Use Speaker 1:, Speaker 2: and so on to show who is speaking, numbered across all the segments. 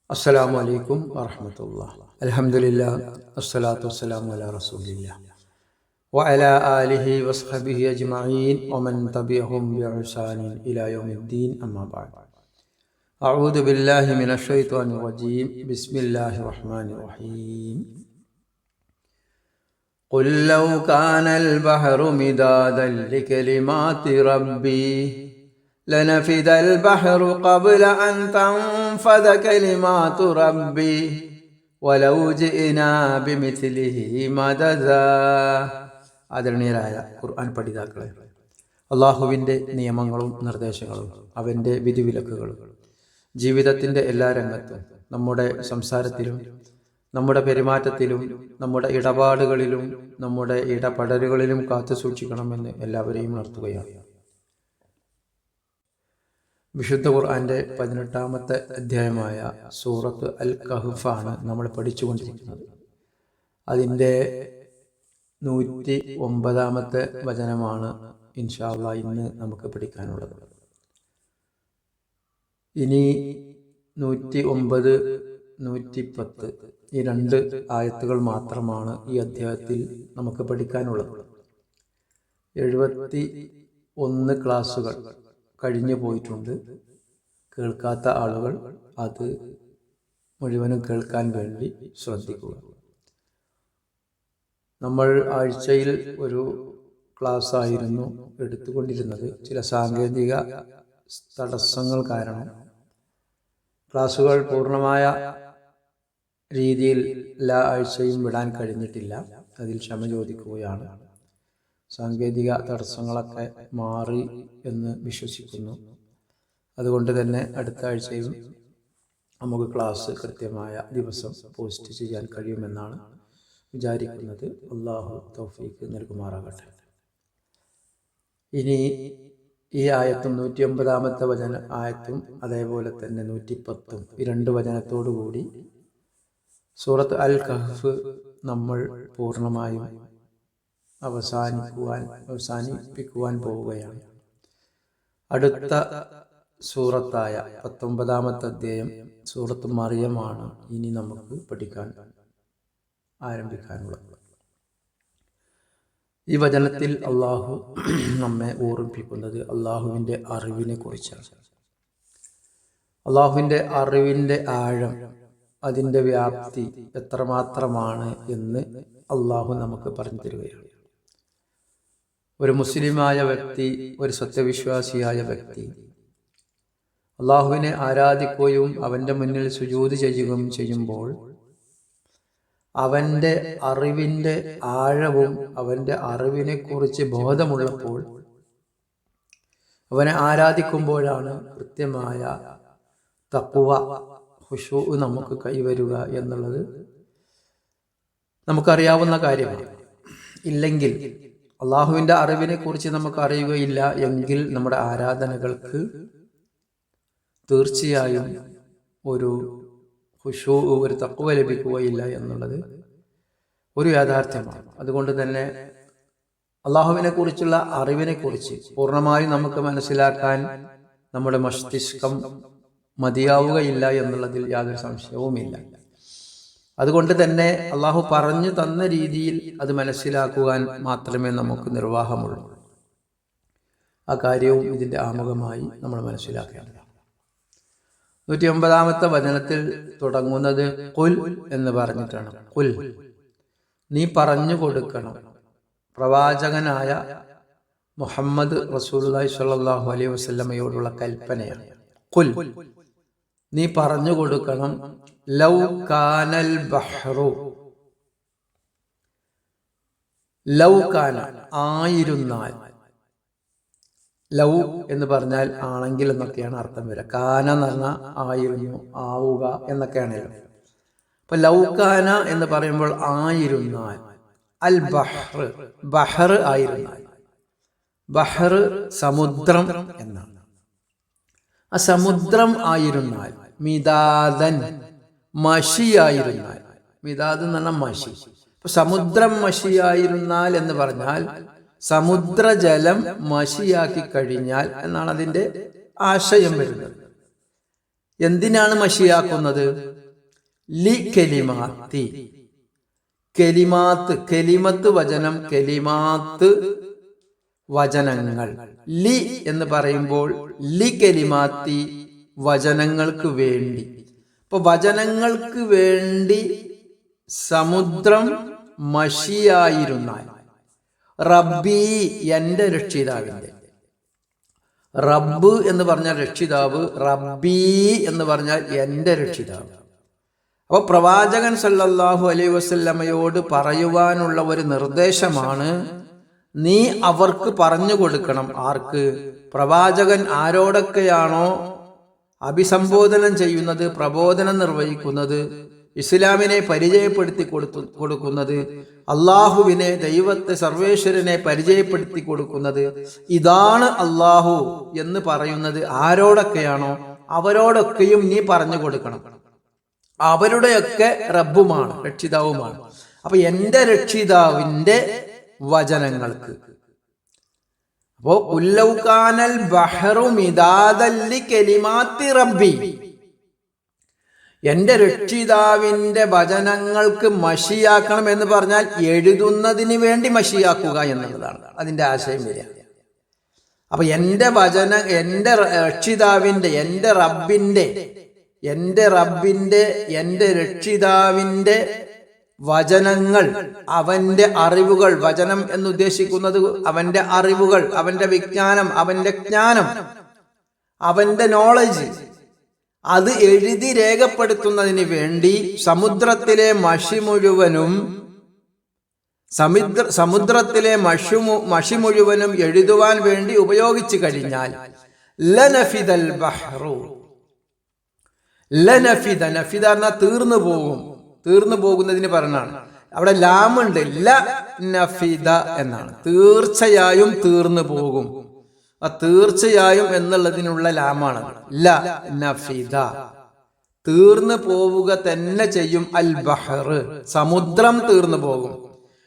Speaker 1: അസ്സലാമു അലൈക്കും വറഹ്മത്തുള്ളാഹി. അൽഹംദുലില്ലാഹ് വസ്സലാത്തു വസ്സലാമു അലാ റസൂലില്ലാഹ് വഅലാ ആലിഹി വസ്ഹബിഹി അജ്മഈൻ വമൻ തബിഅഹും ബിഇഹ്സാനിൻ ഇലാ യൗമിദ്ദീൻ. അമ്മാ ബഅദ്. അഊദു ബില്ലാഹി മിനശ് ശൈത്വാനിർ റജീം. ബിസ്മില്ലാഹിർ റഹ്മാനിർ റഹീം. ഖുൽ ലൗ കാനൽ ബഹ്റു മിദാദൻ ലികലിമാതി റബ്ബി لنفد البحر قبل أن تنفد كلمات ربي ولو جئنا بمثله مددا. ആദരണീയരായ ഖുർആൻ പഠിതാക്കളെ, അള്ളാഹുവിൻ്റെ നിയമങ്ങളും നിർദ്ദേശങ്ങളും അവൻ്റെ വിധിവിലക്കുകളും ജീവിതത്തിൻ്റെ എല്ലാ രംഗത്തും, നമ്മുടെ സംസാരത്തിലും നമ്മുടെ പെരുമാറ്റത്തിലും നമ്മുടെ ഇടപാടുകളിലും നമ്മുടെ ഇടപെടലുകളിലും കാത്തു സൂക്ഷിക്കണമെന്ന് എല്ലാവരെയും ഉണർത്തുകയാണ്. വിശുദ്ധ ഖുർആന്റെ 18-ാമത്തെ അധ്യായമായ സൂറത്ത് അൽ കഹ്ഫാണ് നമ്മൾ പഠിച്ചുകൊണ്ടിരിക്കുന്നത്. അതിൻ്റെ 109-ാമത്തെ വചനമാണ് ഇൻഷാ അല്ലാഹ് ഇന്ന് നമുക്ക് പഠിക്കാനുള്ളത്. ഇനി 109, 110 ഈ 2 ആയത്തുകൾ മാത്രമാണ് ഈ അധ്യായത്തിൽ നമുക്ക് പഠിക്കാനുള്ളത്. 71 ക്ലാസ്സുകൾ കഴിഞ്ഞു പോയിട്ടുണ്ട്. കേൾക്കാത്ത ആളുകൾ അത് മുഴുവനും കേൾക്കാൻ വേണ്ടി ശ്രദ്ധിക്കുക. നമ്മൾ ആഴ്ചയിൽ ഒരു ക്ലാസ് ആയിരുന്നു എടുത്തുകൊണ്ടിരുന്നത്. ചില സാങ്കേതിക തടസ്സങ്ങൾ കാരണം ക്ലാസ്സുകൾ പൂർണ്ണമായ രീതിയിൽ എല്ലാ ആഴ്ചയും വിടാൻ കഴിഞ്ഞിട്ടില്ല. അതിൽ ക്ഷമ ചോദിക്കുകയാണ്. സാങ്കേതിക തടസ്സങ്ങളൊക്കെ മാറി എന്ന് വിശ്വസിക്കുന്നു. അതുകൊണ്ട് തന്നെ അടുത്ത ആഴ്ചയും നമുക്ക് ക്ലാസ് കൃത്യമായ ദിവസം പോസ്റ്റ് ചെയ്യാൻ കഴിയുമെന്നാണ് വിചാരിക്കുന്നത്. അള്ളാഹു തൗഫീഖ് നൽകുമാറാകട്ടെ. ഇനി ഈ ആയത്തും 109-ാമത്തെ ആയത്തും അതേപോലെ തന്നെ 110 ഈ 2 വചനത്തോടുകൂടി സൂറത്ത് അൽ കഹ്ഫ് നമ്മൾ പൂർണ്ണമായും അവസാനിപ്പിക്കുവാൻ പോവുകയാണ്. അടുത്ത സൂറത്തായ 19-ാമത്തെ അധ്യായം സൂറത്ത് മറിയമാണ് ഇനി നമുക്ക് പഠിക്കാൻ ആരംഭിക്കാനുള്ളത്. ഈ വചനത്തിൽ അള്ളാഹു നമ്മെ ഓർമ്മിപ്പിക്കുന്നത് അള്ളാഹുവിൻ്റെ അറിവിനെ കുറിച്ചാണ്. അള്ളാഹുവിൻ്റെ അറിവിൻ്റെ ആഴം, അതിൻ്റെ വ്യാപ്തി എത്രമാത്രമാണ് എന്ന് അള്ളാഹു നമുക്ക് പറഞ്ഞു തരികയാണ്. ഒരു മുസ്ലിമായ വ്യക്തി, ഒരു സത്യവിശ്വാസിയായ വ്യക്തി അള്ളാഹുവിനെ ആരാധിക്കുകയും അവൻ്റെ മുന്നിൽ സുജൂദ് ചെയ്യുകയും ചെയ്യുമ്പോൾ അവൻ്റെ അറിവിൻ്റെ ആഴവും അവൻ്റെ അറിവിനെ കുറിച്ച് ബോധമുള്ളപ്പോൾ അവനെ ആരാധിക്കുമ്പോഴാണ് കൃത്യമായ തഖ്വ, ഖുശൂ നമുക്ക് കൈവരുക എന്നുള്ളത് നമുക്കറിയാവുന്ന കാര്യമാണ്. ഇല്ലെങ്കിൽ, അള്ളാഹുവിൻ്റെ അറിവിനെ കുറിച്ച് നമുക്ക് അറിയുകയില്ല എങ്കിൽ നമ്മുടെ ആരാധനകൾക്ക് തീർച്ചയായും ഒരു ഖുശൂ, ഒരു തഖ്വ ലഭിക്കുകയില്ല എന്നുള്ളത് ഒരു യാഥാർത്ഥ്യമാണ്. അതുകൊണ്ട് തന്നെ അള്ളാഹുവിനെ കുറിച്ചുള്ള അറിവിനെ കുറിച്ച് പൂർണ്ണമായും നമുക്ക് മനസ്സിലാക്കാൻ നമ്മുടെ മസ്തിഷ്കം മതിയാവുകയില്ല എന്നുള്ളതിൽ യാതൊരു സംശയവുമില്ല. അതുകൊണ്ട് തന്നെ അള്ളാഹു പറഞ്ഞു തന്ന രീതിയിൽ അത് മനസ്സിലാക്കുവാൻ മാത്രമേ നമുക്ക് നിർവാഹമുള്ളൂ. ആ കാര്യവും ഇതിൻ്റെ ആമുഖമായി നമ്മൾ മനസ്സിലാക്കേണ്ടതാണ്. 109-ാമത്തെ വചനത്തിൽ തുടങ്ങുന്നത് ഖുൽ എന്ന് പറഞ്ഞിട്ടാണ്. ഖുൽ, നീ പറഞ്ഞു കൊടുക്കണം. പ്രവാചകനായ മുഹമ്മദ് റസൂലുള്ളാഹി സ്വല്ലല്ലാഹു അലൈഹി വസല്ലമയോടുള്ള കൽപ്പനയാണ്. ഖുൽ, നീ പറഞ്ഞു കൊടുക്കണം. ലൗ കാനൽ ബഹ്റു, ലൗ കാന ആയിരുന്നാൽ. ലൗ എന്ന് പറഞ്ഞാൽ ആണെങ്കിൽ എന്നൊക്കെയാണ് അർത്ഥം വരിക. കാന എന്ന് പറഞ്ഞാൽ ആയിരുന്നു, ആവുക എന്നൊക്കെയാണല്ലോ. അപ്പൊ ലൗ കാന എന്ന് പറയുമ്പോൾ ആയിരുന്നാൽ. അൽ ബഹ്ർ, ബഹർ ആയിരുന്നാൽ. ബഹർ സമുദ്രം എന്നാണ്. ആ സമുദ്രം ആയിരുന്നാൽ. മിദാദൻ, മഷിയായിരുന്നാൽ. മിദാദ് എന്ന് പറഞ്ഞാൽ മഷി. ഇപ്പൊ സമുദ്രം മഷിയായിരുന്നാൽ എന്ന് പറഞ്ഞാൽ സമുദ്രജലം മഷിയാക്കി കഴിഞ്ഞാൽ എന്നാണ് അതിൻ്റെ ആശയം വരുന്നത്. എന്തിനാണ് മഷിയാക്കുന്നത്? ലി കെലിമാത്തി, കെലിമാത്ത്, കെലിമത്ത് വചനം, കെലിമാത്ത് വചനങ്ങൾ. ലി എന്ന് പറയുമ്പോൾ ലി കെലിമാത്തി, വചനങ്ങൾക്ക് വേണ്ടി. അപ്പൊ വചനങ്ങൾക്ക് വേണ്ടി സമുദ്രം മഷിയായിരുന്നാൽ, റബ്ബി എന്റെ രക്ഷിതാവിന്റെ, റബ്ബ് എന്ന് പറഞ്ഞാൽ രക്ഷിതാവ്, റബ്ബി എന്ന് പറഞ്ഞാൽ എന്റെ രക്ഷിതാവ്. അപ്പൊ പ്രവാചകൻ സല്ലല്ലാഹു അലൈഹി വസല്ലമയോട് പറയുവാനുള്ള ഒരു നിർദ്ദേശമാണ്, നീ അവർക്ക് പറഞ്ഞു കൊടുക്കണം. ആർക്ക്? പ്രവാചകൻ ആരോടൊക്കെയാണോ അഭിസംബോധനം ചെയ്യുന്നത്, പ്രബോധനം നിർവഹിക്കുന്നത്, ഇസ്ലാമിനെ പരിചയപ്പെടുത്തി കൊടുക്കുന്നത്, അള്ളാഹുവിനെ, ദൈവത്തെ, സർവേശ്വരനെ പരിചയപ്പെടുത്തി കൊടുക്കുന്നത്, ഇതാണ് അള്ളാഹു എന്ന് പറയുന്നത് ആരോടൊക്കെയാണോ അവരോടൊക്കെയും നീ പറഞ്ഞു കൊടുക്കണം. അവരുടെയൊക്കെ റബ്ബുമാണ്, രക്ഷിതാവുമാണ്. അപ്പൊ എന്റെ രക്ഷിതാവിന്റെ വചനങ്ങൾക്ക്. അപ്പോ ഉല്ലൗകാനൽ ബഹറു മിദാദല്ലി കലിമാത്തി റബ്ബി, എന്റെ രക്ഷിതാവിന്റെ വചനങ്ങൾക്ക് മഷിയാക്കണം എന്ന് പറഞ്ഞാൽ എഴുതുന്നതിന് വേണ്ടി മഷിയാക്കുക എന്നുള്ളതാണ് അതിന്റെ ആശയം വരിക. അപ്പൊ എന്റെ എന്റെ രക്ഷിതാവിന്റെ, എന്റെ രക്ഷിതാവിന്റെ വചനങ്ങൾ, അവന്റെ അറിവുകൾ, വചനം എന്നുദ്ദേശിക്കുന്നത് അവന്റെ അറിവുകൾ, അവന്റെ വിജ്ഞാനം, അവന്റെ ജ്ഞാനം, അവന്റെ നോളജ്, അത് എഴുതി രേഖപ്പെടുത്തുന്നതിന് വേണ്ടി സമുദ്രത്തിലെ മഷി മുഴുവനും എഴുതുവാൻ വേണ്ടി ഉപയോഗിച്ചു കഴിഞ്ഞാൽ ലനഫിദൽ ബഹ്റു, ലനഫിദ, നഫിദ പറഞ്ഞാൽ തീർന്നു പോകും, തീർന്നു പോകുന്നതിന് പറഞ്ഞാണ്. അവിടെ ലാമുണ്ട്, ല നഫിദ എന്നാണ്, തീർച്ചയായും തീർന്നു പോകും. തീർച്ചയായും എന്നുള്ളതിനുള്ള ലാമാണ് ല നഫിദ, തീർന്നു പോവുക തന്നെ ചെയ്യും. അൽ ബഹർ, സമുദ്രം തീർന്നു പോകും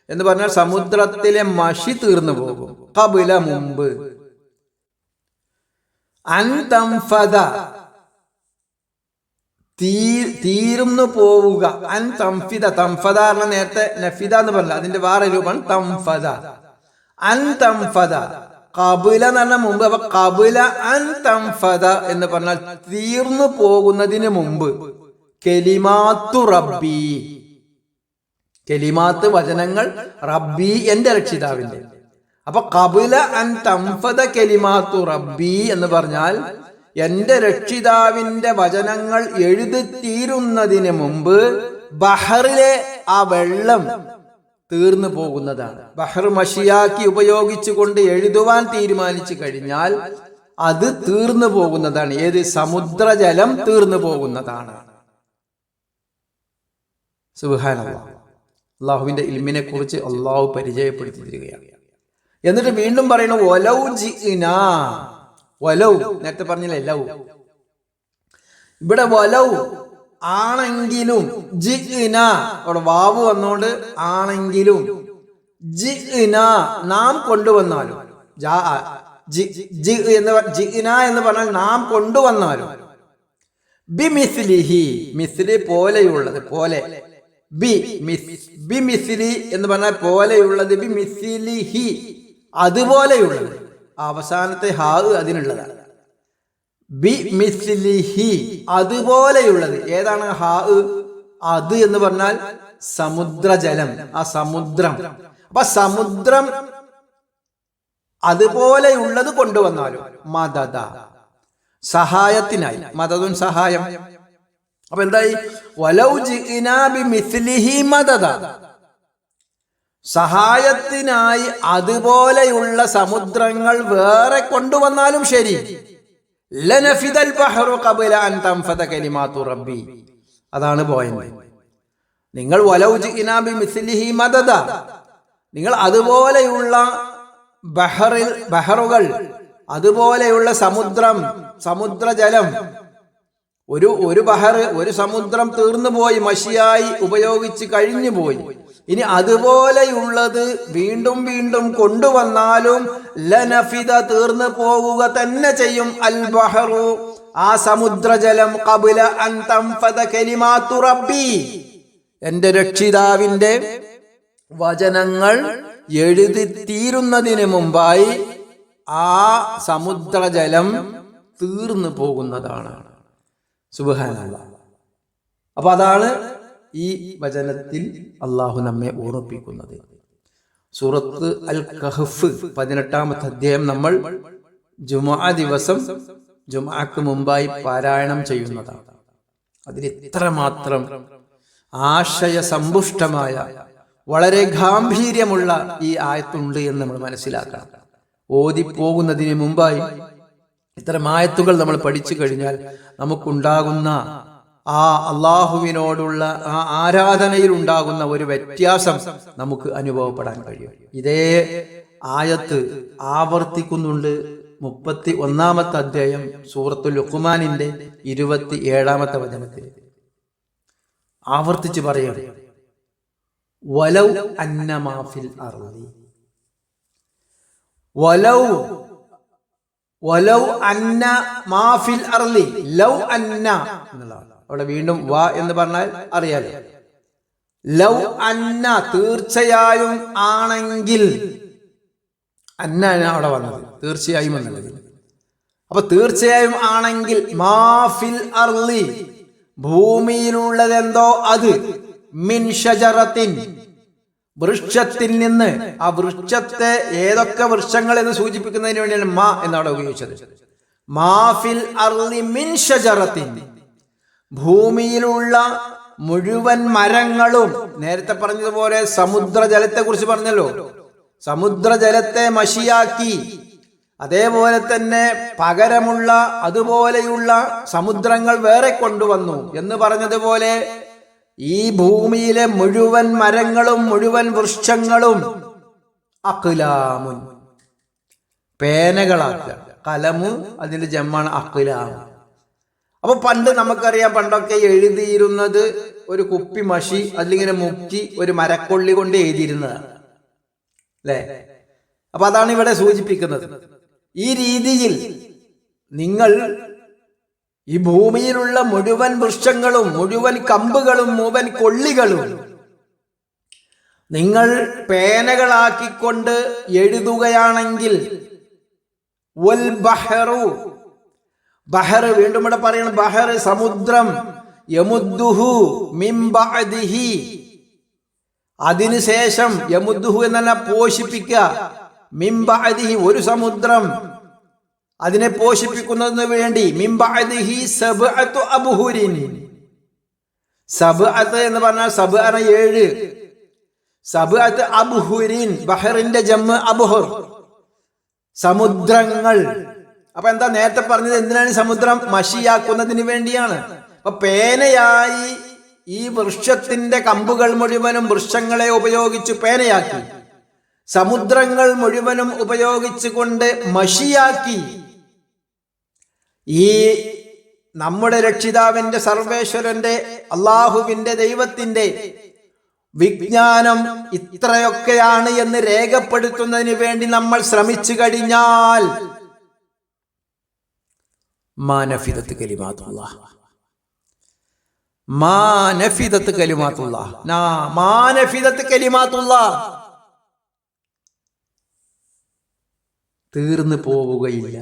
Speaker 1: എന്ന് പറഞ്ഞാൽ സമുദ്രത്തിലെ മഷി തീർന്നു പോകും. ഖബല, മുമ്പ്. അൻ തംഫദ, തീർന്നു പോവുക. അൻ തംഫിദ, തംഫദ പറഞ്ഞ നേരത്തെ നഫിദ എന്ന് പറഞ്ഞ അതിന്റെ വേറെ രൂപമാണ് തംഫദ. അൻ തംഫദ, ഖബല എന്ന് പറഞ്ഞ മുമ്പ്. അപ്പൊ ഖബല അൻ തംഫദ എന്ന് പറഞ്ഞാൽ തീർന്നു പോകുന്നതിന് മുമ്പ്. കലിമാത്തു റബ്ബി, കലിമാത്ത് വചനങ്ങൾ, റബ്ബി എന്റെ രക്ഷിതാവിന്റെ. അപ്പൊ ഖബല അൻ തംഫദ കലിമാത്തു റബ്ബി എന്ന് പറഞ്ഞാൽ എന്റെ രക്ഷിതാവിന്റെ വചനങ്ങൾ എഴുതി തീരുന്നതിന് മുമ്പ് ബഹറിലെ ആ വെള്ളം തീർന്നു പോകുന്നതാണ്. ബഹർ മഷിയാക്കി ഉപയോഗിച്ചുകൊണ്ട് എഴുതുവാൻ തീരുമാനിച്ചു കഴിഞ്ഞാൽ അത് തീർന്നു പോകുന്നതാണ്. ഏത്? സമുദ്രജലം തീർന്നു പോകുന്നതാണ്. സുബ്ഹാനല്ലാഹ്. അള്ളാഹുവിന്റെ ഇൽമിനെ കുറിച്ച് അള്ളാഹു പരിചയപ്പെടുത്തി തരികയാണ്. എന്നിട്ട് വീണ്ടും പറയുന്നു വലൗ ജിഇനാ, വലൗ നേരത്തെ പറഞ്ഞില്ലേ ലൗ, ഇവിടെ വലൗ ആണെങ്കിലും, ജിഇന അവിടെ വാവ് വന്നോണ്ട് ആണെങ്കിലും, ജിഇന നാം കൊണ്ടുവന്നാലും, ജിഇന എന്ന് പറഞ്ഞാൽ നാം കൊണ്ടുവന്നാലും, ബിമിസ്ലിഹി, മിസ്ലി പോലെയുള്ളത്, പോലെ, ബിമിസ്ലി എന്ന് പറഞ്ഞാൽ പോലെയുള്ളത്, ബിമിസ്ലിഹി അതുപോലെയുള്ളത്. അവസാനത്തെ ഹാ അതിനുള്ളതാണ്. ബിമിസ്ലിഹി അതുപോലെയുള്ളത്. ഏതാണ് ഹാ? അത് എന്ന് പറഞ്ഞാൽ സമുദ്രജലം, ആ സമുദ്രം. അപ്പൊ സമുദ്രം അതുപോലെയുള്ളത് കൊണ്ടുവന്നാലും, മദദ സഹായത്തിനായി, മദദുൻ സഹായം. അപ്പൊ എന്തായി? വലൗ ജിഇനാ ബിമിസ്ലിഹി മദദ, സഹായത്തിനായി അതുപോലെയുള്ള സമുദ്രങ്ങൾ വേറെ കൊണ്ടുവന്നാലും ശരി. ലനഫിദൽ ബഹ്റു ഖബല അൻ തൻഫദ കലിമാതു റബ്ബി, അതാണ് പോയിന്റ്. നിങ്ങൾ വലൗ ജിഇനാ ബിമിസ്ലിഹി മദദ, നിങ്ങൾ അതുപോലെയുള്ള ബഹറുകൾ, അതുപോലെയുള്ള സമുദ്രം, സമുദ്രജലം, ഒരു ബഹർ, ഒരു സമുദ്രം തീർന്നു പോയി, മഷിയായി ഉപയോഗിച്ച് കഴിഞ്ഞു പോയി. ഇനി അതുപോലെയുള്ളത് വീണ്ടും വീണ്ടും കൊണ്ടുവന്നാലും ലനഫിദ തീർന്നു പോവുക തന്നെ ചെയ്യും. അൽ ബഹറു, ആ സമുദ്രജലം ഖബല അൻ തൻഫദ കലിമാതു റബ്ബി, എൻ്റെ രക്ഷിതാവിൻ്റെ വചനങ്ങൾ എഴുതി തീരുന്നതിന് മുമ്പായി ആ സമുദ്രജലം തീർന്നു പോകുന്നതാണ്. സുബ്ഹാനല്ലാഹ്. അപ്പൊ അതാണ് ഈ വചനത്തിൽ അള്ളാഹു നമ്മെ ഓർമ്മിപ്പിക്കുന്നത്. സൂറത്ത് അൽ കഹ്ഫ് 18-ാമത്തെ അധ്യായം നമ്മൾ ജുമുഅ ദിവസം ജുമുഅക്ക് മുമ്പായി പാരായണം ചെയ്യുന്നതാണ്. അതിൽ ഇത്രമാത്രം ആശയസമ്പുഷ്ടമായ വളരെ ഗാംഭീര്യമുള്ള ഈ ആയത്തുണ്ട് എന്ന് നമ്മൾ മനസ്സിലാക്കണം. ഓതിപ്പോകുന്നതിന് മുമ്പായി ഇത്തരം ആയത്തുകൾ നമ്മൾ പഠിച്ചു കഴിഞ്ഞാൽ നമുക്കുണ്ടാകുന്ന ആ അള്ളാഹുവിനോടുള്ള ആ ആരാധനയിൽ ഉണ്ടാകുന്ന ഒരു വ്യത്യാസം നമുക്ക് അനുഭവപ്പെടാൻ കഴിയും. ഇതേ ആയത്ത് ആവർത്തിക്കുന്നുണ്ട് 31-ാമത്തെ അധ്യായം സൂറത്തുൽ ലുഖ്മാനിന്റെ 27-ാമത്തെ വചനത്തിൽ. ആവർത്തിച്ച് പറയാണ്, വലൗ അന്ന മാഫിൽ അർളി, വലൗ അന്ന മാഫിൽ അർളി, ലൗ അന്ന എന്നുള്ളതാണ്. അവിടെ വീണ്ടും വ എന്ന് പറഞ്ഞാൽ അറിയാലോ. ലൗ അന്ന തീർച്ചയായും ആണെങ്കിൽ, അന്നാണ് അവിടെ വന്നത്, തീർച്ചയായും എന്നുള്ളത്. അപ്പൊ തീർച്ചയായും ആണെങ്കിൽ, മാഫിൽ അർളി ഭൂമിയിലുള്ളതെന്തോ അത്, മിൻ ഷജറത്തിൻ വൃക്ഷത്തിൽ നിന്ന്. ആ വൃക്ഷത്തെ ഏതൊക്കെ വൃക്ഷങ്ങൾ എന്ന് സൂചിപ്പിക്കുന്നതിന് വേണ്ടിയാണ് മാ എന്നവിടെ ഉപയോഗിച്ചത്. മാഫിൽ അർളി മിൻ ഷജറത്തിൻ, ഭൂമിയിലുള്ള മുഴുവൻ മരങ്ങളും. നേരത്തെ പറഞ്ഞതുപോലെ സമുദ്രജലത്തെ കുറിച്ച് പറഞ്ഞല്ലോ, സമുദ്രജലത്തെ മഷിയാക്കി. അതേപോലെ തന്നെ പകരമുള്ള അതുപോലെയുള്ള സമുദ്രങ്ങൾ വേറെ കൊണ്ടുവന്നു എന്ന് പറഞ്ഞതുപോലെ ഈ ഭൂമിയിലെ മുഴുവൻ മരങ്ങളും മുഴുവൻ വൃക്ഷങ്ങളും അഖ്ലാമുൻ പേനകളാക്കുക. കലമു അതിന്റെ ജമ്മാണ് അഖ്ലാം. അപ്പൊ പണ്ട് നമുക്കറിയാം, പണ്ടൊക്കെ എഴുതിയിരുന്നത് ഒരു കുപ്പി മഷി അതിലിങ്ങനെ മുക്കി ഒരു മരക്കൊള്ളി കൊണ്ട് എഴുതിയിരുന്നതാണ് അല്ലേ? അപ്പൊ അതാണ് ഇവിടെ സൂചിപ്പിക്കുന്നത്. ഈ രീതിയിൽ നിങ്ങൾ ഈ ഭൂമിയിലുള്ള മുഴുവൻ വൃക്ഷങ്ങളും മുഴുവൻ കമ്പുകളും മുഴുവൻ കൊള്ളികളും നിങ്ങൾ പേനകളാക്കിക്കൊണ്ട് എഴുതുകയാണെങ്കിൽ, വൽ ബഹറു, ബഹർ വീണ്ടും ഇവിടെ പറയണം, ബഹർ സമുദ്രം, യമുദ്ദുഹു മിൻ ബഅദിഹി, അതിനുശേഷം യമുദ്ദുഹു എന്നല്ല പോഷിപ്പിക്കുക, മിൻ ബഅദിഹി ഒരു സമുദ്രം അതിനെ പോഷിപ്പിക്കുന്നതിന് വേണ്ടി, മിൻ ബഅദിഹി സബ്അതു അബ്ഹുരിൻ, സബ്അത്ത് എന്ന് പറഞ്ഞാൽ സബ്അന 7, സബ്അത്ത് അബ്ഹുരിൻ ബഹറിന്റെ ജമ്മ് അബ്ഹുർ സമുദ്രങ്ങൾ. അപ്പൊ എന്താ നേരത്തെ പറഞ്ഞത്, എന്തിനാണ് സമുദ്രം? മഷിയാക്കുന്നതിന് വേണ്ടിയാണ്. അപ്പൊ പേനയായി ഈ വൃക്ഷത്തിന്റെ കമ്പുകൾ മുഴുവനും വൃക്ഷങ്ങളെ ഉപയോഗിച്ച് പേനയാക്കി, സമുദ്രങ്ങൾ മുഴുവനും ഉപയോഗിച്ചുകൊണ്ട് മഷിയാക്കി. ഈ നമ്മുടെ രക്ഷിതാവിന്റെ സർവേശ്വരന്റെ അള്ളാഹുവിന്റെ ദൈവത്തിന്റെ വിജ്ഞാനം ഇത്രയൊക്കെയാണ് എന്ന് രേഖപ്പെടുത്തുന്നതിന് വേണ്ടി നമ്മൾ ശ്രമിച്ചു കഴിഞ്ഞാൽ, മാനഫിദത്ത് കലിമാത്തുല്ലാഹ്, മാനഫിദത്ത് കലിമാത്തുല്ലാഹ്, മാനഫിദത്ത് കലിമാത്തുല്ലാഹ് തീർന്നു പോവുകയില്ല.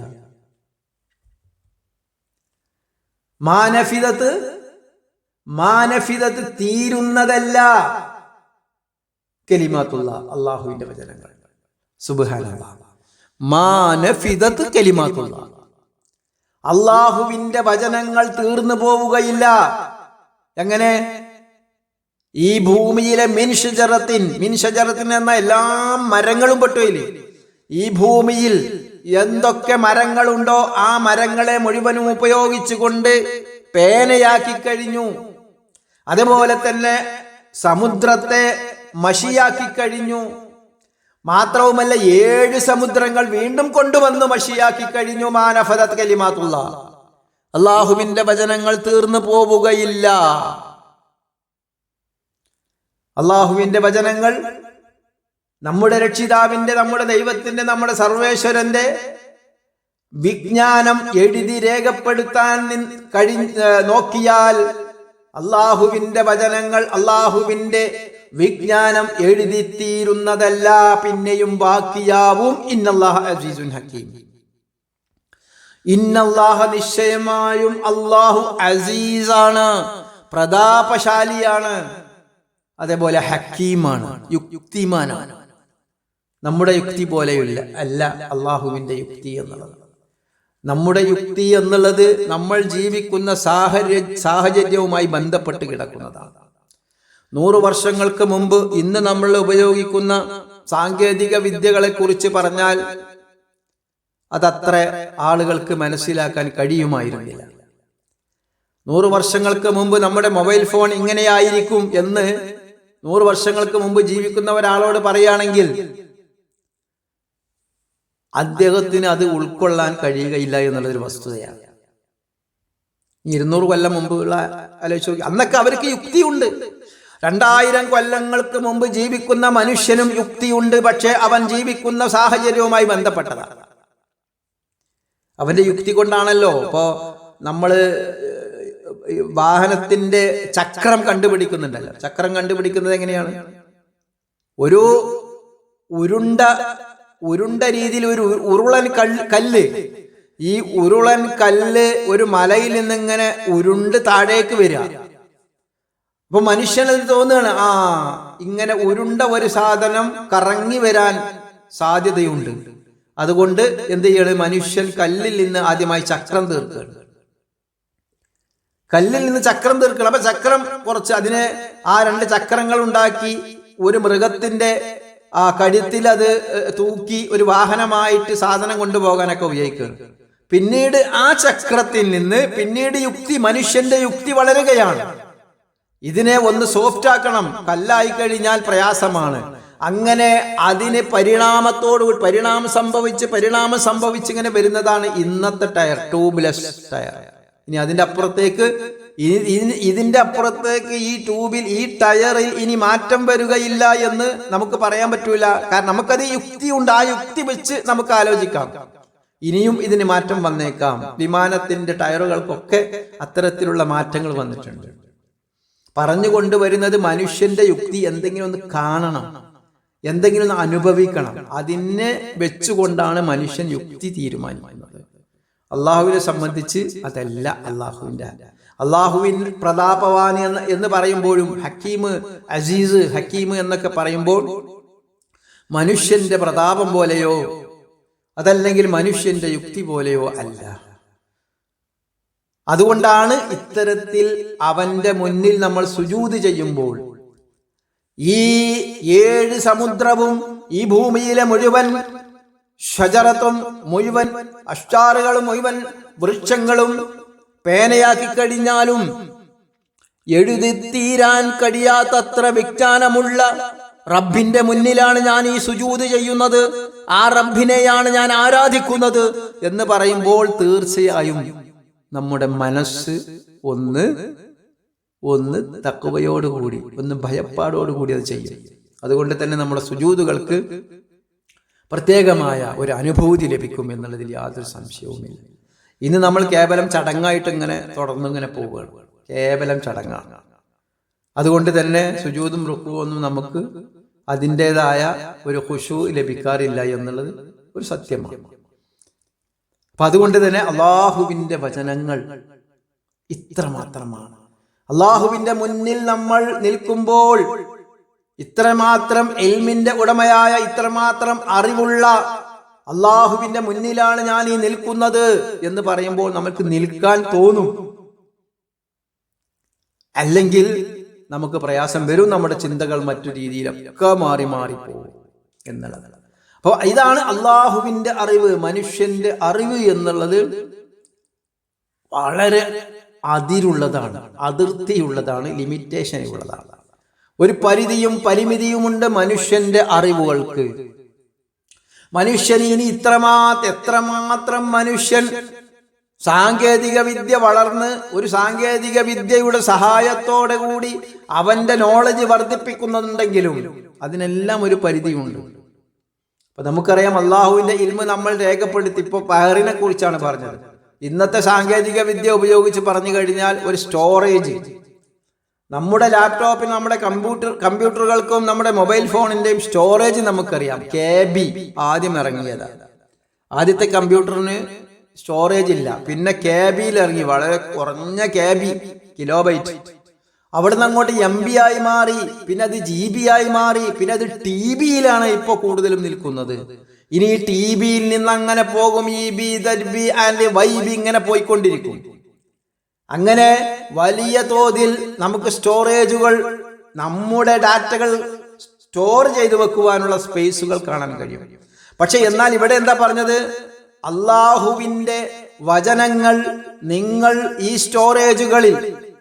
Speaker 1: മാനഫിദത്ത് തീരുന്നതല്ല. കലിമാത്തുല്ലാഹ് അല്ലാഹുവിന്റെ വചനങ്ങൾ. സുബ്ഹാനല്ലാഹ്. മാനഫിദത്ത് കലിമാത്തുല്ലാഹ്, അല്ലാഹുവിന്റെ വചനങ്ങൾ തീർന്നു പോവുകയില്ല. എങ്ങനെ? ഈ ഭൂമിയിലെ മിൻ ഷജറത്തിൻ എന്ന എല്ലാ മരങ്ങളും പെട്ടുപോയില്ലേ? ഈ ഭൂമിയിൽ എന്തൊക്കെ മരങ്ങളുണ്ടോ ആ മരങ്ങളെ മുഴുവനും ഉപയോഗിച്ചുകൊണ്ട് പേനയാക്കി കഴിഞ്ഞു. അതുപോലെ തന്നെ സമുദ്രത്തെ മഷിയാക്കി കഴിഞ്ഞു. മാത്രവുമല്ല 7 സമുദ്രങ്ങൾ വീണ്ടും കൊണ്ടുവന്നു മഷിയാക്കി കഴിഞ്ഞു. മാനഫദത് കലിമാത്തുല്ലാഹ്, അല്ലാഹുവിന്റെ വചനങ്ങൾ തീർന്നു പോവുകയില്ല. അല്ലാഹുവിന്റെ വചനങ്ങൾ നമ്മുടെ രക്ഷിതാവിന്റെ, നമ്മുടെ ദൈവത്തിന്റെ, നമ്മുടെ സർവേശ്വരന്റെ വിജ്ഞാനം എഴുതി രേഖപ്പെടുത്താൻ നോക്കിയാൽ അള്ളാഹുവിന്റെ വചനങ്ങൾ, അള്ളാഹുവിന്റെ വിജ്ഞാനം എഴുതിത്തീരുന്നതല്ല, പിന്നെയും ബാക്കിയാവും. ഇന്നല്ലാഹ അസീസുൻ ഹക്കീം. ഇന്നല്ലാഹ നിശ്ചയമായും അള്ളാഹു അസീസാണ്, പ്രതാപശാലിയാണ്, അതേപോലെ ഹക്കീമാണ്, യുക്തിമാനാണ്. നമ്മുടെ യുക്തി പോലെയുള്ള അല്ല അള്ളാഹുവിന്റെ യുക്തി എന്നുള്ളത്. നമ്മുടെ യുക്തി എന്നുള്ളത് നമ്മൾ ജീവിക്കുന്ന സാഹചര്യവുമായി ബന്ധപ്പെട്ട് കിടക്കുന്നതാണ്. 100 വർഷങ്ങൾക്ക് മുമ്പ് ഇന്ന് നമ്മൾ ഉപയോഗിക്കുന്ന സാങ്കേതിക വിദ്യകളെ കുറിച്ച് പറഞ്ഞാൽ അതത്ര ആളുകൾക്ക് മനസ്സിലാക്കാൻ കഴിയുമായിരുന്നില്ല. 100 വർഷങ്ങൾക്ക് മുമ്പ് നമ്മുടെ മൊബൈൽ ഫോൺ ഇങ്ങനെയായിരിക്കും എന്ന് 100 വർഷങ്ങൾക്ക് മുമ്പ് ജീവിക്കുന്ന ഒരാളോട് പറയുകയാണെങ്കിൽ അദ്ദേഹത്തിന് അത് ഉൾക്കൊള്ളാൻ കഴിയുകയില്ല എന്നുള്ളൊരു വസ്തുതയാണ്. 200 കൊല്ലം മുമ്പുള്ള ആലോചിച്ച് നോക്കി. അന്നൊക്കെ അവർക്ക് യുക്തിയുണ്ട്. 2000 കൊല്ലങ്ങൾക്ക് മുമ്പ് ജീവിക്കുന്ന മനുഷ്യനും യുക്തിയുണ്ട്. പക്ഷെ അവൻ ജീവിക്കുന്ന സാഹചര്യവുമായി ബന്ധപ്പെട്ടതാണ്. അവന്റെ യുക്തി കൊണ്ടാണല്ലോ ഇപ്പോ നമ്മള് വാഹനത്തിന്റെ ചക്രം കണ്ടുപിടിക്കുന്നുണ്ടല്ലോ. ചക്രം കണ്ടുപിടിക്കുന്നത് എങ്ങനെയാണ്? ഒരു ഉരുണ്ട രീതിയിൽ ഒരു ഉരുളൻ കല്ല്, ഈ ഉരുളൻ കല്ല് ഒരു മലയിൽ നിന്നിങ്ങനെ ഉരുണ്ട് താഴേക്ക് വരിക. അപ്പൊ മനുഷ്യനത് തോന്നുകയാണ്, ഇങ്ങനെ ഉരുണ്ട ഒരു സാധനം കറങ്ങി വരാൻ സാധ്യതയുണ്ട്. അതുകൊണ്ട് എന്ത് ചെയ്യണം? മനുഷ്യൻ കല്ലിൽ നിന്ന് ആദ്യമായി ചക്രം തീർക്കുകയാണ്. കല്ലിൽ നിന്ന് ചക്രം തീർക്കണം. അപ്പൊ ചക്രം കുറച്ച് അതിനെ 2 ചക്രങ്ങൾ ഉണ്ടാക്കി ഒരു മൃഗത്തിന്റെ കഴുത്തിൽ അത് തൂക്കി ഒരു വാഹനമായിട്ട് സാധനം കൊണ്ടുപോകാനൊക്കെ ഉപയോഗിക്കുകയാണ്. പിന്നീട് ആ ചക്രത്തിൽ നിന്ന് പിന്നീട് മനുഷ്യന്റെ യുക്തി വളരുകയാണ്. ഇതിനെ ഒന്ന് സോഫ്റ്റ് ആക്കണം, കല്ലായി കഴിഞ്ഞാൽ പ്രയാസമാണ്. അങ്ങനെ അതിന് പരിണാമം സംഭവിച്ച് ഇങ്ങനെ വരുന്നതാണ് ഇന്നത്തെ ടയർ, ട്യൂബ്ലെസ് ടയർ. ഇനി ഇതിന്റെ അപ്പുറത്തേക്ക് ഈ ട്യൂബിൽ, ഈ ടയറിൽ ഇനി മാറ്റം വരികയില്ല എന്ന് നമുക്ക് പറയാൻ പറ്റൂല. കാരണം നമുക്കത് യുക്തിയുണ്ട്. ആ യുക്തി വെച്ച് നമുക്ക് ആലോചിക്കാം. ഇനിയും ഇതിന് മാറ്റം വന്നേക്കാം. വിമാനത്തിന്റെ ടയറുകൾക്കൊക്കെ അത്തരത്തിലുള്ള മാറ്റങ്ങൾ വന്നിട്ടുണ്ട്. പറഞ്ഞുകൊണ്ടുവരുന്നത് മനുഷ്യന്റെ യുക്തി എന്തെങ്കിലും ഒന്ന് കാണണം, എന്തെങ്കിലും ഒന്ന് അനുഭവിക്കണം. അതിനെ വെച്ചുകൊണ്ടാണ് മനുഷ്യൻ യുക്തി തീരുമാനിക്കുന്നത്. അള്ളാഹുവിനെ സംബന്ധിച്ച് അതല്ല. അള്ളാഹുവിൻ പ്രതാപവാൻ എന്ന് പറയുമ്പോഴും ഹക്കീം, അസീസ്, ഹക്കീം എന്നൊക്കെ പറയുമ്പോൾ മനുഷ്യന്റെ പ്രതാപം പോലെയോ അതല്ലെങ്കിൽ മനുഷ്യന്റെ യുക്തി പോലെയോ അല്ല. അതുകൊണ്ടാണ് ഇത്തരത്തിൽ അവന്റെ മുന്നിൽ നമ്മൾ സുജൂദ് ചെയ്യുമ്പോൾ ഈ 7 സമുദ്രവും ഈ ഭൂമിയിലെ മുഴുവൻ ഷജറത്തും മുഴുവൻ അഷ്ടാറുകളും മുഴുവൻ വൃക്ഷങ്ങളും പേനയാക്കി കഴിഞ്ഞാലും എഴുതിത്തീരാൻ കഴിയാത്തത്ര വിജ്ഞാനമുള്ള റബ്ബിന്റെ മുന്നിലാണ് ഞാൻ ഈ സുജൂദ് ചെയ്യുന്നത്, ആ റബ്ബിനെയാണ് ഞാൻ ആരാധിക്കുന്നത് എന്ന് പറയുമ്പോൾ തീർച്ചയായും നമ്മുടെ മനസ്സ് ഒന്ന് തഖ്വയോടുകൂടി, ഒന്ന് ഭയപ്പാടോടുകൂടി അത് ചെയ്യും. അതുകൊണ്ട് തന്നെ നമ്മുടെ സുജൂദുകൾക്ക് പ്രത്യേകമായ ഒരു അനുഭൂതി ലഭിക്കും എന്നുള്ളതിൽ യാതൊരു സംശയവുമില്ല. ഇന്ന് നമ്മൾ കേവലം ചടങ്ങായിട്ട് ഇങ്ങനെ തുടർന്നിങ്ങനെ പോവുകയാണ്. കേവലം ചടങ്ങാണ്. അതുകൊണ്ട് തന്നെ സുജൂദും റുക്കുവും ഒന്നും നമുക്ക് അതിൻ്റെതായ ഒരു ഖുശൂ ലഭിക്കാറില്ല എന്നുള്ളത് ഒരു സത്യമാണ്. അപ്പൊ അതുകൊണ്ട് തന്നെ അള്ളാഹുവിന്റെ വചനങ്ങൾ ഇത്രമാത്രമാണ്. അള്ളാഹുവിന്റെ മുന്നിൽ നമ്മൾ നിൽക്കുമ്പോൾ ഇത്രമാത്രം ഇൽമിന്റെ ഉടമയായ, ഇത്രമാത്രം അറിവുള്ള അള്ളാഹുവിന്റെ മുന്നിലാണ് ഞാൻ ഈ നിൽക്കുന്നത് എന്ന് പറയുമ്പോൾ നമുക്ക് നിൽക്കാൻ തോന്നും. അല്ലെങ്കിൽ നമുക്ക് പ്രയാസം വരും. നമ്മുടെ ചിന്തകൾ മറ്റു രീതിയിലൊക്കെ മാറിപ്പോകും എന്നുള്ളത്. അപ്പോൾ ഇതാണ് അള്ളാഹുവിന്റെ അറിവ്. മനുഷ്യന്റെ അറിവ് എന്നുള്ളത് വളരെ അതിരുള്ളതാണ്, അതിർത്തിയുള്ളതാണ്, ലിമിറ്റേഷൻ ഉള്ളതാണ്. ഒരു പരിധിയും പരിമിതിയുമുണ്ട് മനുഷ്യന്റെ അറിവുകൾക്ക്. മനുഷ്യൻ ഇനി എത്രമാത്രം മനുഷ്യൻ സാങ്കേതിക വിദ്യ വളർന്ന് ഒരു സാങ്കേതിക വിദ്യയുടെ സഹായത്തോടെ കൂടി അവന്റെ നോളജ് വർദ്ധിപ്പിക്കുന്നുണ്ടെങ്കിലും അതിനെല്ലാം ഒരു പരിധിയുണ്ട്. അപ്പൊ നമുക്കറിയാം അള്ളാഹുവിന്റെ ഇൽമ് നമ്മൾ രേഖപ്പെടുത്തി. ഇപ്പോൾ പഹറിനെ കുറിച്ചാണ് പറഞ്ഞത്. ഇന്നത്തെ സാങ്കേതിക വിദ്യ ഉപയോഗിച്ച് പറഞ്ഞു കഴിഞ്ഞാൽ ഒരു സ്റ്റോറേജ്, നമ്മുടെ ലാപ്ടോപ്പിന്, നമ്മുടെ കമ്പ്യൂട്ടറുകൾക്കും നമ്മുടെ മൊബൈൽ ഫോണിന്റെയും സ്റ്റോറേജ് നമുക്കറിയാം. KB ആദ്യം ഇറങ്ങിയതാണ്. ആദ്യത്തെ കമ്പ്യൂട്ടറിന് സ്റ്റോറേജ് ഇല്ല, പിന്നെ KBയിൽ ഇറങ്ങി, വളരെ കുറഞ്ഞ KB, കിലോബൈറ്റ്. അവിടുന്ന് അങ്ങോട്ട് MB ആയി മാറി, പിന്നെ അത് GB ആയി മാറി, പിന്നെ അത് TBയിലാണ് ഇപ്പോൾ കൂടുതലും നിൽക്കുന്നത്. ഇനി ഈ TBയിൽ നിന്ന് അങ്ങനെ പോകും, EB, ZB ആൻഡ് YB ഇങ്ങനെ പോയിക്കൊണ്ടിരിക്കും. അങ്ങനെ വലിയ തോതിൽ നമുക്ക് സ്റ്റോറേജുകൾ, നമ്മുടെ ഡാറ്റകൾ സ്റ്റോർ ചെയ്തു വെക്കുവാനുള്ള സ്പേസുകൾ കാണാൻ കഴിയും. പക്ഷെ എന്നാൽ ഇവിടെ എന്താ പറഞ്ഞത്? അള്ളാഹുവിന്റെ വചനങ്ങൾ നിങ്ങൾ ഈ സ്റ്റോറേജുകളിൽ,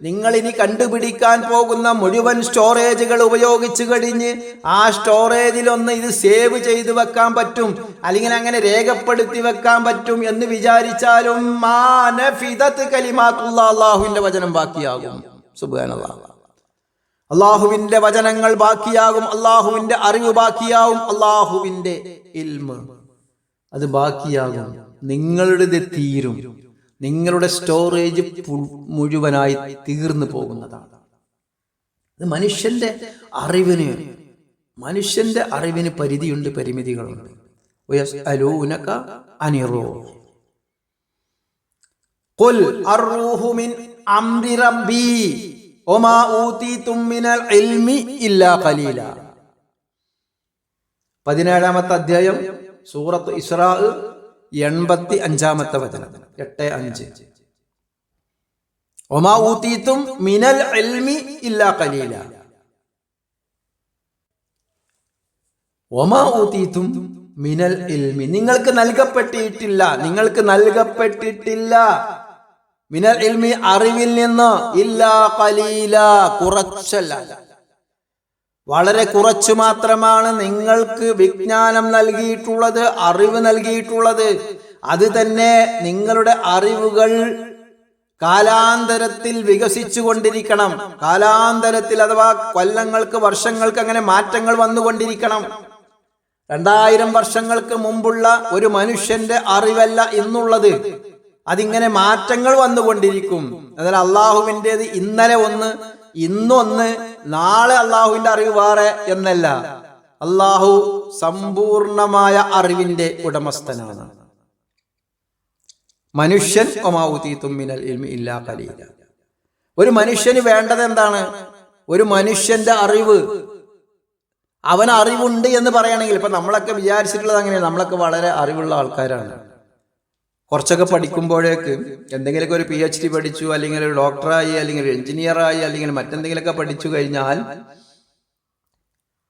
Speaker 1: നിങ്ങൾ ഇനി കണ്ടുപിടിക്കാൻ പോകുന്ന മുഴുവൻ സ്റ്റോറേജുകൾ ഉപയോഗിച്ച് കഴിഞ്ഞ് ആ സ്റ്റോറേജിലൊന്ന് ഇത് സേവ് ചെയ്ത് വെക്കാൻ പറ്റും, അല്ലെങ്കിൽ അങ്ങനെ രേഖപ്പെടുത്തി വെക്കാൻ പറ്റും എന്ന് വിചാരിച്ചാലും അള്ളാഹുവിന്റെ വചനം ബാക്കിയാകും. സുബ്ഹാനല്ലാഹ്. അള്ളാഹുവിന്റെ വചനങ്ങൾ ബാക്കിയാകും, അള്ളാഹുവിന്റെ അറിവ് ബാക്കിയാവും, അള്ളാഹുവിന്റെ ഇൽമ് അത് ബാക്കിയാകും. നിങ്ങളുടേത് തീരും, നിങ്ങളുടെ സ്റ്റോറേജ് മുഴുവനായി തീർന്നു പോകുന്നതാണ്. ഇത് മനുഷ്യന്റെ അറിവിന് പരിധിയുണ്ട്, പരിമിതികളുണ്ട്. ഖുൽ അർറൂഹു മിൻ അംരി റബ്ബി വമാ ഊതീതും മിനൽ ഇൽമി ഇല്ലാ ഖലീല. 17-ാമത്തെ അധ്യായം സൂറത്ത് ഇസ്രാ 85-ാമത്തെ വചനം, 8-5. വമാ ഊതീതും മിനൽ ഇൽമി ഇല്ലാ ഖലീല. വമാ ഊതീതും മിനൽ ഇൽമി, നിങ്ങൾക്ക് നൽകപ്പെട്ടിട്ടില്ല, മിനൽ ഇൽമി അറിവിൽ നിന്ന്, ഇല്ലാ ഖലീല കുറച്ചല്ല, വളരെ കുറച്ചു മാത്രമാണ് നിങ്ങൾക്ക് വിജ്ഞാനം നൽകിയിട്ടുള്ളത്, അറിവ് നൽകിയിട്ടുള്ളത്. അത് തന്നെ നിങ്ങളുടെ അറിവുകൾ കാലാന്തരത്തിൽ വികസിച്ചു കൊണ്ടിരിക്കണം. കാലാന്തരത്തിൽ അഥവാ കൊല്ലങ്ങൾക്ക്, വർഷങ്ങൾക്ക് അങ്ങനെ മാറ്റങ്ങൾ വന്നുകൊണ്ടിരിക്കണം. 2000 വർഷങ്ങൾക്ക് മുമ്പുള്ള ഒരു മനുഷ്യന്റെ അറിവല്ല ഇന്നുള്ളത്. അതിങ്ങനെ മാറ്റങ്ങൾ വന്നുകൊണ്ടിരിക്കും. എന്നാൽ അള്ളാഹുവിൻ്റെത് ഇന്നലെ ഒന്ന്, ഇന്നൊന്ന്, നാളെ അള്ളാഹുവിന്റെ അറിവ് വേറെ എന്നല്ല. അള്ളാഹു സമ്പൂർണമായ അറിവിന്റെ ഉടമസ്ഥനാണ്. മനുഷ്യൻ ഇല്ലാ ഖലീല. ഒരു മനുഷ്യന് വേണ്ടത് എന്താണ്? ഒരു മനുഷ്യന്റെ അറിവ്. അവന് അറിവുണ്ട് എന്ന് പറയണമെങ്കിൽ, ഇപ്പൊ നമ്മളൊക്കെ വിചാരിച്ചിട്ടുള്ളത് അങ്ങനെയാണ്, നമ്മളൊക്കെ വളരെ അറിവുള്ള ആൾക്കാരാണ്. കുറച്ചൊക്കെ പഠിക്കുമ്പോഴേക്ക് എന്തെങ്കിലുമൊക്കെ ഒരു PhD പഠിച്ചു, അല്ലെങ്കിൽ ഒരു ഡോക്ടറായി, അല്ലെങ്കിൽ ഒരു എഞ്ചിനീയറായി, അല്ലെങ്കിൽ മറ്റെന്തെങ്കിലുമൊക്കെ പഠിച്ചു കഴിഞ്ഞാൽ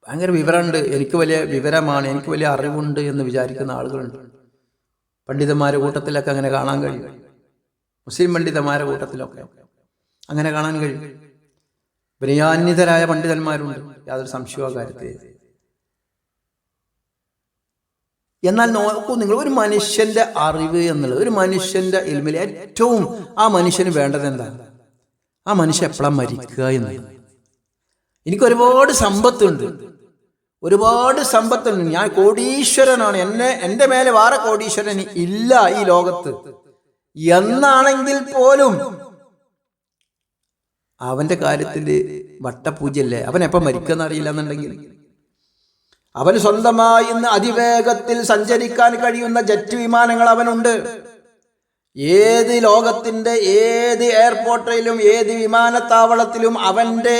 Speaker 1: ഭയങ്കര വിവരമുണ്ട്, എനിക്ക് വലിയ വിവരമാണ്, എനിക്ക് വലിയ അറിവുണ്ട് എന്ന് വിചാരിക്കുന്ന ആളുകളുണ്ട്. പണ്ഡിതന്മാരുടെ കൂട്ടത്തിലൊക്കെ അങ്ങനെ കാണാൻ കഴിയും. മുസ്ലിം പണ്ഡിതന്മാരുടെ കൂട്ടത്തിലൊക്കെ അങ്ങനെ കാണാൻ കഴിയും. വിനയാന്വിതരായ പണ്ഡിതന്മാരുണ്ട്, യാതൊരു സംശയവും കാര്യത്തിൽ. എന്നാൽ നോക്കൂ നിങ്ങൾ, ഒരു മനുഷ്യന്റെ അറിവ് എന്നുള്ളത്, ഒരു മനുഷ്യന്റെ ഇൽമിൽ ഏറ്റവും ആ മനുഷ്യന് വേണ്ടത് എന്താണ്? ആ മനുഷ്യൻ എപ്പോഴാണ് മരിക്കുക എന്നുള്ളത്. എനിക്ക് ഒരുപാട് സമ്പത്തുണ്ട്, ഞാൻ കോടീശ്വരനാണ്, എന്റെ മേലെ വേറെ കോടീശ്വരൻ ഇല്ല ഈ ലോകത്ത് എന്നാണെങ്കിൽ പോലും അവന്റെ കാര്യത്തിൽ വട്ടപൂജയല്ലേ. അവൻ എപ്പം മരിക്കുന്ന അറിയില്ല എന്നുണ്ടെങ്കിൽ, അവന് സ്വന്തമായി ഇന്ന് അതിവേഗത്തിൽ സഞ്ചരിക്കാൻ കഴിയുന്ന ജെറ്റ് വിമാനങ്ങൾ അവനുണ്ട്. ഏത് ലോകത്തിന്റെ ഏത് എയർപോർട്ടിലും ഏത് വിമാനത്താവളത്തിലും അവന്റെ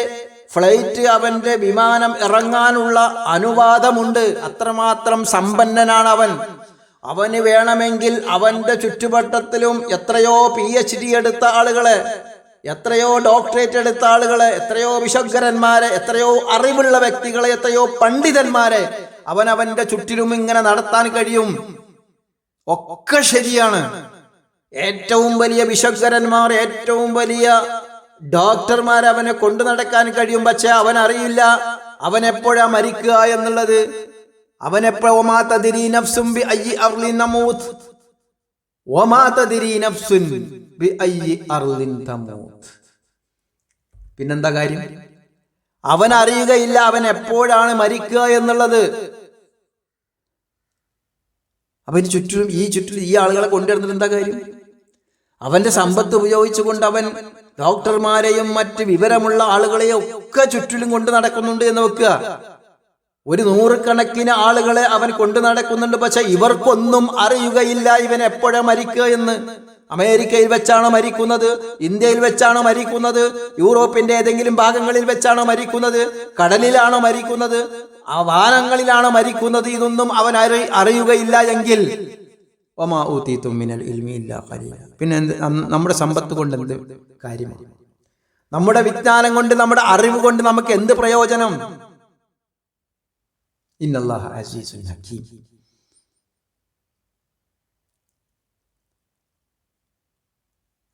Speaker 1: ഫ്ലൈറ്റ്, അവന്റെ വിമാനം ഇറങ്ങാനുള്ള അനുവാദമുണ്ട്. അത്രമാത്രം സമ്പന്നനാണ് അവൻ. അവന് വേണമെങ്കിൽ അവന്റെ ചുറ്റുവട്ടത്തിലും എത്രയോ PhD എടുത്ത ആളുകളെ, എത്രയോ ഡോക്ടറേറ്റ് എടുത്ത ആളുകളെ, എത്രയോ വിശഗ്വരന്മാരെ, എത്രയോ അറിവുള്ള വ്യക്തികളെ, എത്രയോ പണ്ഡിതന്മാരെ അവന്റെ ചുറ്റിലും ഇങ്ങനെ നടത്താൻ കഴിയും. ഒക്കെ ശരിയാണ്. ഏറ്റവും വലിയ വിശഗ്വരന്മാർ, ഏറ്റവും വലിയ ഡോക്ടർമാർ അവനെ കൊണ്ടു നടക്കാൻ കഴിയും. പക്ഷെ അവൻ അറിയില്ല അവൻ എപ്പോഴാ മരിക്കുക എന്നുള്ളത്. അവനെപ്പോഴാ തദ്രി നഫ്സും ബി അയ്യി അർളിൻ നമൂത്ത് വമാ തദ്രി നഫ്സുൻ ബി അയ്യി അർളിൻ തമൂത്ത്. പിന്നെന്താ കാര്യം? അവൻ അറിയുകയില്ല അവൻ എപ്പോഴാണ് മരിക്കുക എന്നുള്ളത്. അപ്പം ഈ ചുറ്റിലും ഈ ആളുകളെ കൊണ്ടുവരുന്നിട്ട് എന്താ കാര്യം? അവന്റെ സമ്പത്ത് ഉപയോഗിച്ചുകൊണ്ട് അവൻ ഡോക്ടർമാരെയും മറ്റ് വിവരമുള്ള ആളുകളെയും ഒക്കെ ചുറ്റിലും കൊണ്ട് നടക്കുന്നുണ്ട് എന്ന് വെക്കുക. ഒരു 100 കണക്കിന് ആളുകളെ അവൻ കൊണ്ടു നടക്കുന്നുണ്ട്. പക്ഷെ ഇവർക്കൊന്നും അറിയുകയില്ല ഇവൻ എപ്പോഴാ മരിക്കുക എന്ന്. അമേരിക്കയിൽ വെച്ചാണോ മരിക്കുന്നത്? ഇന്ത്യയിൽ വെച്ചാണോ മരിക്കുന്നത്? യൂറോപ്പിന്റെ ഏതെങ്കിലും ഭാഗങ്ങളിൽ വെച്ചാണോ മരിക്കുന്നത്? കടലിലാണോ മരിക്കുന്നത്? ആ വാനങ്ങളിലാണോ മരിക്കുന്നത്? ഇതൊന്നും അവൻ അറിയുകയില്ല എങ്കിൽ പിന്നെ നമ്മുടെ സമ്പത്ത് കൊണ്ട് എന്ത് കാര്യമാണ്? നമ്മുടെ വിജ്ഞാനം കൊണ്ട്, നമ്മുടെ അറിവ് കൊണ്ട് നമുക്ക് എന്ത് പ്രയോജനം? ഇന്നല്ലാഹ അസീസുൻ ഹകീം.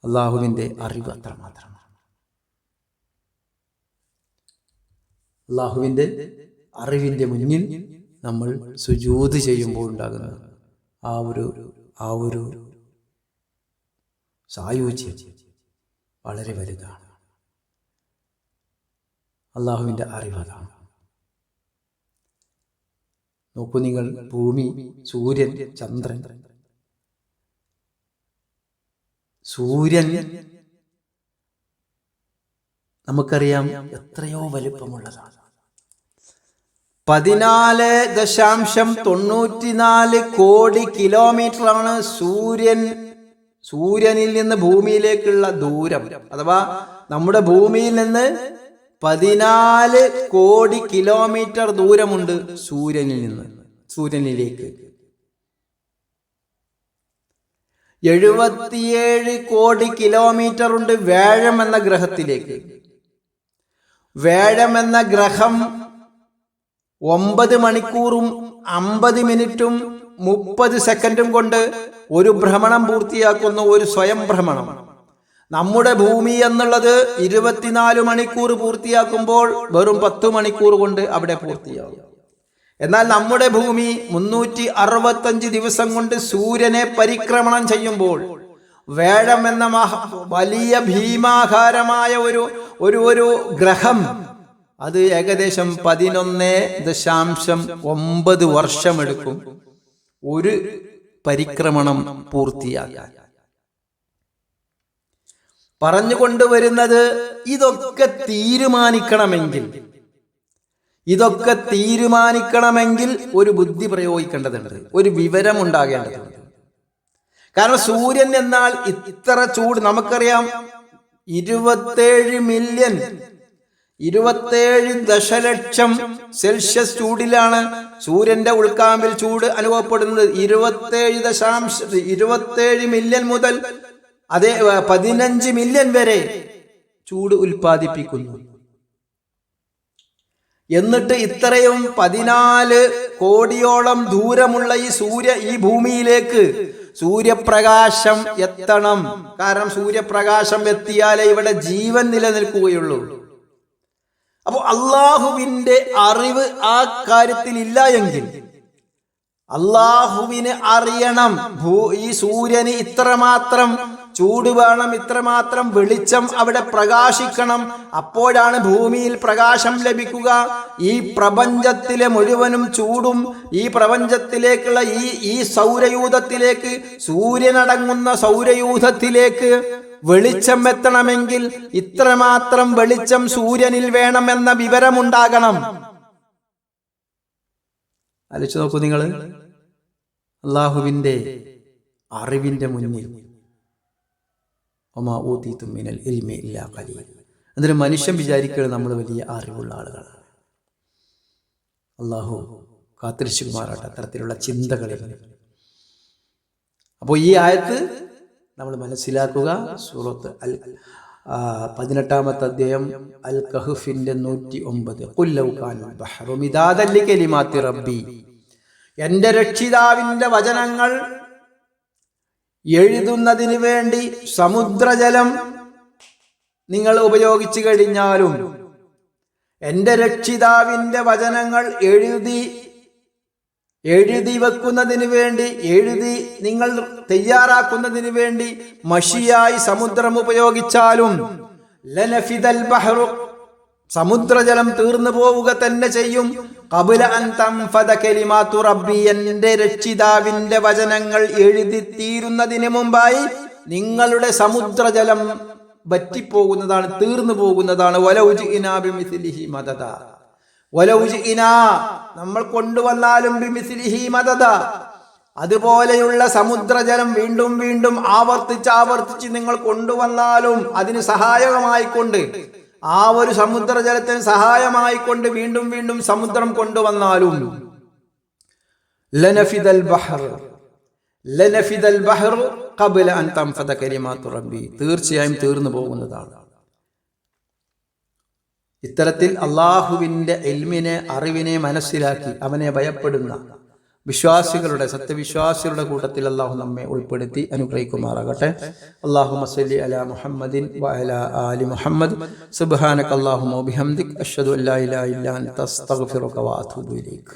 Speaker 1: അള്ളാഹുവിന്റെ അറിവ് അത്രമാത്രമാണ്. അള്ളാഹുവിന്റെ അറിവിന്റെ മുന്നിൽ നമ്മൾ സുജൂദ് ചെയ്യുമ്പോൾ ഉണ്ടാകുന്ന ആ ഒരു സായുജ്യം വളരെ വലുതാണ്. അള്ളാഹുവിന്റെ അറിവതാണ്. നോക്കൂ നിങ്ങൾ, ഭൂമി, സൂര്യൻ, ചന്ദ്രൻ. സൂര്യൻ നമുക്കറിയാം എത്രയോ വലുപ്പമുള്ളതാണ്. 14.94 കോടി കിലോമീറ്ററാണ് സൂര്യനിൽ നിന്ന് ഭൂമിയിലേക്കുള്ള ദൂരം. അഥവാ നമ്മുടെ ഭൂമിയിൽ നിന്ന് 14 കോടി കിലോമീറ്റർ ദൂരമുണ്ട് സൂര്യനിലേക്ക്. 77 കോടി കിലോമീറ്റർ ഉണ്ട് വ്യാഴം എന്ന ഗ്രഹത്തിലേക്ക്. വ്യാഴം എന്ന ഗ്രഹം 9 മണിക്കൂറും 50 മിനിറ്റും 30 സെക്കൻഡും കൊണ്ട് ഒരു ഭ്രമണം പൂർത്തിയാക്കുന്ന ഒരു സ്വയം ഭ്രമണം. നമ്മുടെ ഭൂമി എന്നുള്ളത് 24 മണിക്കൂർ പൂർത്തിയാക്കുമ്പോൾ വെറും 10 മണിക്കൂർ കൊണ്ട് അവിടെ പൂർത്തിയാകും. എന്നാൽ നമ്മുടെ ഭൂമി 365 ദിവസം കൊണ്ട് സൂര്യനെ പരിക്രമണം ചെയ്യുമ്പോൾ വ്യാഴം എന്ന വലിയ ഭീമാകാരമായ ഒരു ഗ്രഹം അത് ഏകദേശം 11.9 വർഷമെടുക്കും ഒരു പരിക്രമണം പൂർത്തിയാക്കാൻ. പറഞ്ഞുകൊണ്ടുവരുന്നത് ഇതൊക്കെ തീരുമാനിക്കണമെങ്കിൽ ഒരു ബുദ്ധി പ്രയോഗിക്കേണ്ടതുണ്ട്, ഒരു വിവരം ഉണ്ടാകേണ്ടതുണ്ട്. കാരണം സൂര്യൻ എന്നാൽ ഇത്ര ചൂട് നമുക്കറിയാം. 27 ദശലക്ഷം സെൽഷ്യസ് ചൂടിലാണ് സൂര്യന്റെ ഉൾക്കാമ്പിൽ ചൂട് അനുഭവപ്പെടുന്നത്. 27 മില്യൺ മുതൽ 15 മില്യൺ വരെ ചൂട് ഉൽപ്പാദിപ്പിക്കുന്നു. എന്നിട്ട് ഇത്രയും 14 കോടിയോളം ദൂരമുള്ള ഈ ഭൂമിയിലേക്ക് സൂര്യപ്രകാശം എത്തണം. കാരണം സൂര്യപ്രകാശം എത്തിയാലേ ഇവിടെ ജീവൻ നിലനിൽക്കുകയുള്ളൂ. അപ്പോൾ അള്ളാഹുവിന്റെ അറിവ് ആ കാര്യത്തിൽ ഇല്ല എങ്കിൽ അള്ളാഹുവിന് അറിയണം ഈ സൂര്യന് ഇത്രമാത്രം ചൂട് വേണം, ഇത്രമാത്രം വെളിച്ചം അവിടെ പ്രകാശിക്കണം, അപ്പോഴാണ് ഭൂമിയിൽ പ്രകാശം ലഭിക്കുക. ഈ പ്രപഞ്ചത്തിലെ മുഴുവനും ചൂടും ഈ പ്രപഞ്ചത്തിലേക്കുള്ള ഈ സൗരയൂഥത്തിലേക്ക്, സൂര്യനടങ്ങുന്ന സൗരയൂഥത്തിലേക്ക് വെളിച്ചം എത്തണമെങ്കിൽ ഇത്രമാത്രം വെളിച്ചം സൂര്യനിൽ വേണമെന്ന വിവരമുണ്ടാകണം. ആലോചിച്ച് നോക്കൂ നിങ്ങൾ, അള്ളാഹുവിന്റെ അറിവിന്റെ മുന്നിൽ എന്നിട്ട് മനുഷ്യൻ വിചാരിക്കുന്നത് നമ്മൾ വലിയ അറിവുള്ള ആളുകളാണ്. അള്ളാഹു കാത്തിരിച്ചുമാറാട്ടെ അത്തരത്തിലുള്ള ചിന്തകളിൽ. അപ്പോൾ ഈ ആയത്ത് നമ്മൾ മനസ്സിലാക്കുക. സൂറത്ത് 18-ാമത്തെ അധ്യായം അൽ കഹ്ഫിന്റെ 109. ഖുൽ ലൗ കാനൽ ബഹ്റു മിദാദൻ ലികലിമാത്തി റബ്ബി, എൻ്റെ രക്ഷിതാവിൻ്റെ വചനങ്ങൾ എഴുതുന്നതിന് വേണ്ടി സമുദ്രജലം നിങ്ങൾ ഉപയോഗിച്ചു കഴിഞ്ഞാലും, എൻ്റെ രക്ഷിതാവിൻ്റെ വചനങ്ങൾ എഴുതി വെക്കുന്നതിന് വേണ്ടി, എഴുതി നിങ്ങൾ തയ്യാറാക്കുന്നതിന് വേണ്ടി മഷിയായി സമുദ്രം ഉപയോഗിച്ചാലും ലനഫിദൽ ബഹ്റു, സമുദ്രജലം തീർന്നു പോവുക തന്നെ ചെയ്യും. ഖബല അൻ തൻഫദ കലിമാതു റബ്ബി, എൻ്റെ രക്ഷിതാവിൻ്റെ വചനങ്ങൾ എഴുതി തീരുന്നതിന് മുമ്പായി നിങ്ങളുടെ സമുദ്രജലം വറ്റിപ്പോകുന്നതാണ്, തീർന്നു പോകുന്നതാണ്. വലൗ ജിഇനാ ബിമിസ്ലിഹി മദദ, വലൗ ജിഇനാ, നമ്മൾ കൊണ്ടുവന്നാലും ബിമിസ്ലിഹി മദദ, അതുപോലെയുള്ള സമുദ്രജലം വീണ്ടും വീണ്ടും ആവർത്തിച്ച് നിങ്ങൾ കൊണ്ടുവന്നാലും, അതിന് സഹായകമായിക്കൊണ്ട്, ആ ഒരു സമുദ്രജലത്തിന് സഹായമായിക്കൊണ്ട് വീണ്ടും വീണ്ടും സമുദ്രം കൊണ്ടുവന്നാലും, ലനഫിദൽ ബഹർ ലനഫിദൽ ബഹർ ഖബല അൻ തൻഫദ കലിമാതു റബ്ബി, തീർച്ചയായും തീർന്നു പോകുന്നതാണ്. ഇത്തരത്തിൽ അള്ളാഹുവിൻ്റെ ഇൽമിനെ, അറിവിനെ മനസ്സിലാക്കി അവനെ ഭയപ്പെടുന്ന വിശ്വാസികളുടെ, സത്യവിശ്വാസികളുടെ കൂട്ടത്തിൽ അള്ളാഹു നമ്മെ ഉൾപ്പെടുത്തി അനുഗ്രഹിക്കുമാറാകട്ടെ. അല്ലാഹുമ്മ സ്വല്ലി അലാ മുഹമ്മദിൻ വഅലാ ആലി മുഹമ്മദ്. സുബ്ഹാനക അല്ലാഹുമ്മ വബിഹംദിക അഷ്ഹദു അല്ലാ ഇലാഹ ഇല്ലാ അൻത അസ്തഗ്ഫിറുക വഅതൂബു ഇലൈക്.